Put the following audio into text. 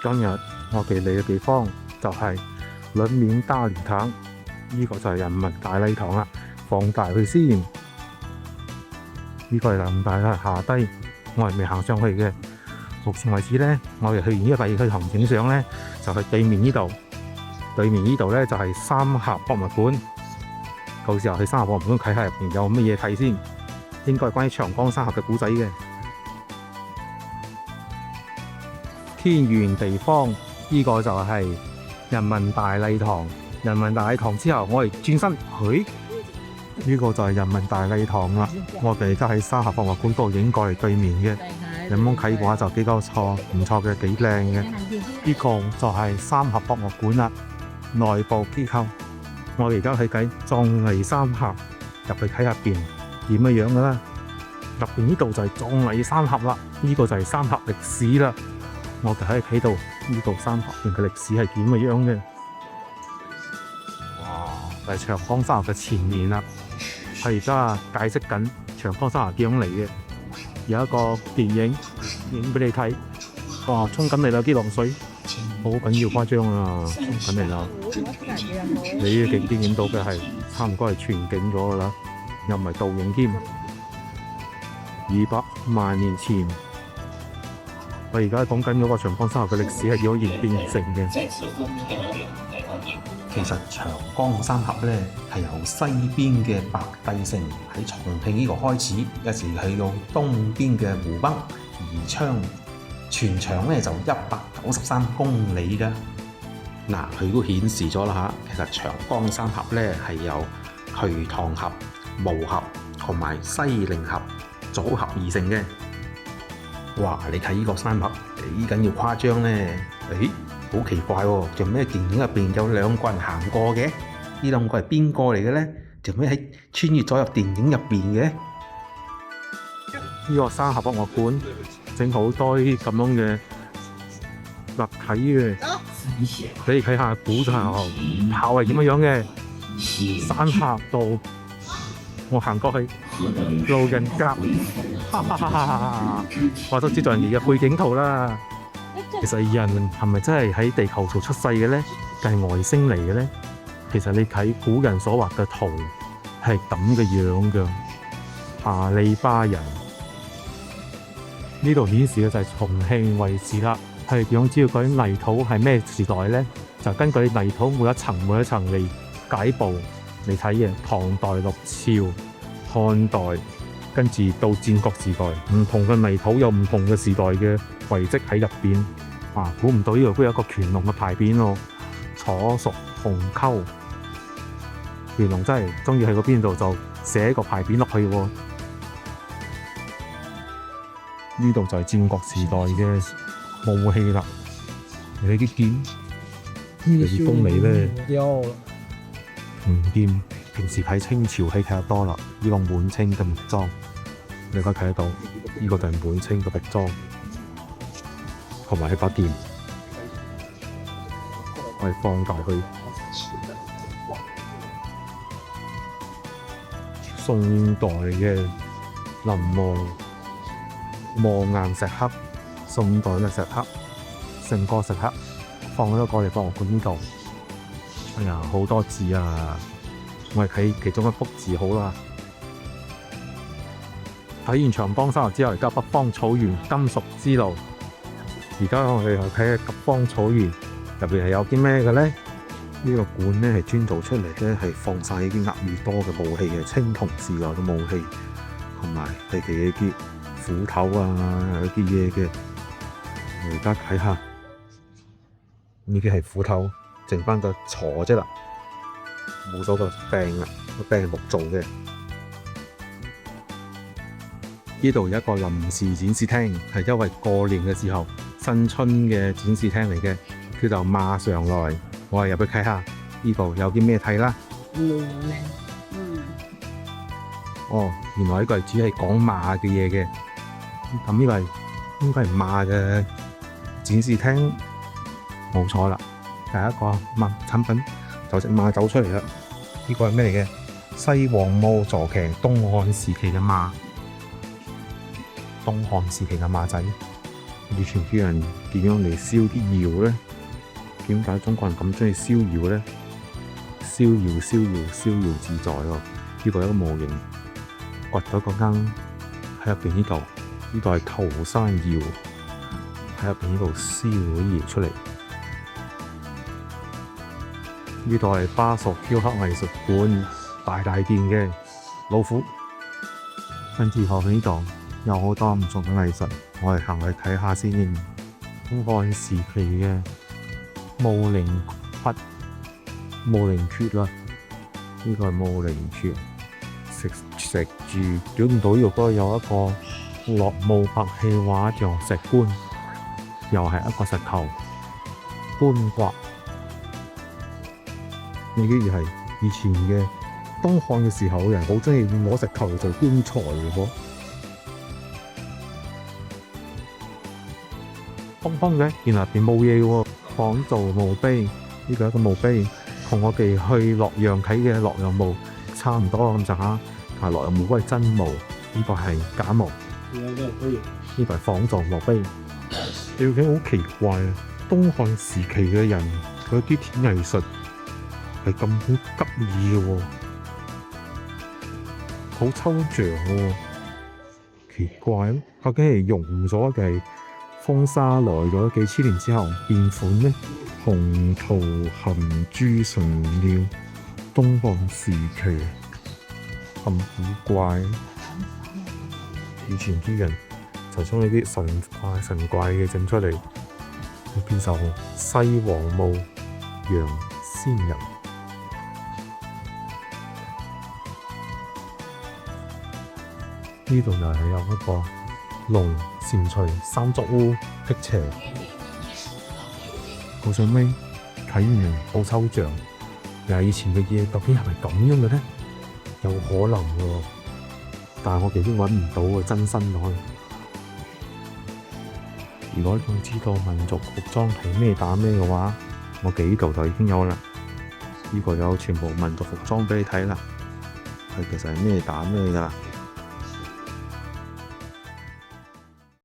今日我哋嚟嘅地方就係人民大禮堂，呢個就係人民大禮堂啦。放大佢先，呢個係人民大禮堂下低，我係未行上去嘅。目前為止咧，我哋去完呢個第二區行影相咧，就係對面呢度。對面呢度咧就係三峽博物館。到時候去三峽博物館睇下入邊有乜嘢睇先，應該係關於長江三峽嘅古仔嘅。天圓地方，呢個就係人民大禮堂。人民大禮堂之後，我哋轉身，呢個就係人民大禮堂啦。我哋而家喺三峽博物館度影過嚟對面嘅，咁樣睇嘅話就幾個唔錯嘅，幾靚嘅。呢個就係三峽博物館啦，內部機構。我哋而家睇緊壯麗三峽，入去睇下邊點樣嘅啦。入邊呢度就係壯麗三峽啦，呢個就係三峽歷史啦。我哋可以睇到呢度三峽邊嘅歷史係點樣嘅。哇！就係長江三峽嘅前面啦。佢而家解釋緊長江三峽點樣嚟嘅。有一個電影影俾你睇，哇！衝緊嚟啦啲浪水，好緊要誇張啊！衝緊嚟啦！你嘅景點影到嘅係差唔多係全景咗噶啦，又唔係倒影添。200萬年前，我而家講緊嗰個長江三峽嘅歷史係點樣演變成嘅。其實長江三峽咧係由西邊嘅白帝城喺重慶呢個開始，一直去到東邊嘅湖北宜昌，全長咧就193公里㗎。嗱，佢都顯示咗啦嚇，其實長江三峽咧係由渠塘峽、巫峽同埋西寧峽組合而成嘅。哇！你睇呢個三峽幾緊要誇張咧？好奇怪喎！做咩電影入邊有兩個人行過嘅？呢兩個係邊個嚟嘅咧？做咩喺穿越咗入電影入邊嘅？呢個三峽博物館整好多啲咁樣嘅立體嘅，俾你睇下古時候係點樣嘅。三峽道，我行過去路人甲，我都知道人哋嘅背景圖啦。其實人係咪真係喺地球度出世嘅咧？定係外星嚟嘅咧？其實你睇古人所畫嘅圖係咁嘅樣嘅。阿里巴人呢度顯示嘅就係重慶位置啦。係點樣知道嗰啲泥土係咩時代咧？就根據泥土每一層嚟解剖嚟睇嘅。唐代、六朝、漢代，跟住到戰國時代，唔同嘅泥土有唔同嘅時代嘅遺跡喺入邊。估唔到呢度都有一個乾隆嘅牌匾喎，楚蜀鴻溝。乾隆真係中意去嗰邊度就寫個牌匾落去喎。呢度就係戰國時代嘅武器啦。你睇啲劍，呢啲鋒利咧，銅劍平時喺清朝睇得多啦。呢個滿清嘅木樁，你而家睇得到，呢個就係滿清嘅壁樁。同埋一把劍，我哋放大去。宋代嘅臨摹磨岩石刻，宋代嘅石刻，成個石刻放咗過嚟博物館呢度。哎呀，好多字啊！我哋睇其中一幅字好啦。睇完長江三峽之後，而家北方草原金屬之路。而家我哋又睇下北方草原入邊係有啲咩嘅咧？呢個館咧係專做出嚟咧，係放晒啲厄爾多嘅武器嘅，青銅時代嘅武器，同埋佢哋啲斧頭啊，有啲嘢嘅。我而家睇下，呢啲係斧頭，剩翻個鋤啫啦，冇咗個柄啦，個柄係木做嘅。呢度有一個臨時展示廳，係因為過年嘅時候新春嘅展示廳嚟嘅，叫做馬上來。我哋入去睇下，呢度有啲咩睇啦？哦，原來呢個係主係講馬嘅嘢嘅。咁呢個係應該係馬嘅展示廳，冇錯啦。第一個馬產品就隻馬走出嚟啦。呢個係咩嚟嘅？西王母坐騎，東漢時期嘅馬。東漢時期嘅馬仔，以前啲人點樣嚟燒啲窯咧？點解中國人咁中意燒窯咧？燒窯自在喎！呢個係一個模型，掘到個坑喺入邊呢度，呢個係桃山窯，喺入邊呢度燒啲窯出嚟。呢度係巴蜀雕刻藝術館大殿嘅老虎，跟住後邊呢度有好多唔同嘅藝術，我哋行去睇下先。東漢時期嘅墓陵缺啦，呢個係墓陵缺，石柱估唔到，亦都有一個落墓白戲畫像石棺，又係一個石頭棺椁。呢啲又係以前嘅東漢嘅時候，人好中意攞石頭做棺材嘅噃。空空嘅，然後入邊冇嘢喎，仿造墓碑，呢個係一個墓碑，同我哋去洛陽睇嘅洛陽墓差唔多咁上下。但係洛陽墓嗰個係真墓，呢個係假墓。呢個係仿造墓碑。你會見好奇怪啊！東漢時期嘅人佢啲鐵藝術係咁好急意嘅喎，好抽象喎，奇怪咯！究竟係融咗定係風沙來咗幾千年之後變款呢？紅桃含珠唇料，東漢時期咁古怪。以前啲人就將呢啲神怪嘅整出嚟，變成西王母、楊仙人。呢度又係有一個龍蟾蜍三足烏辟邪，到最尾睇完好抽象，又係以前嘅嘢，究竟係咪咁樣嘅咧？有可能喎，但係我哋都揾唔到個真身咯。如果想知道民族服裝係咩打咩嘅話，我哋呢度就已經有啦。呢個有全部民族服裝俾你睇啦，佢其實係咩打咩噶啦。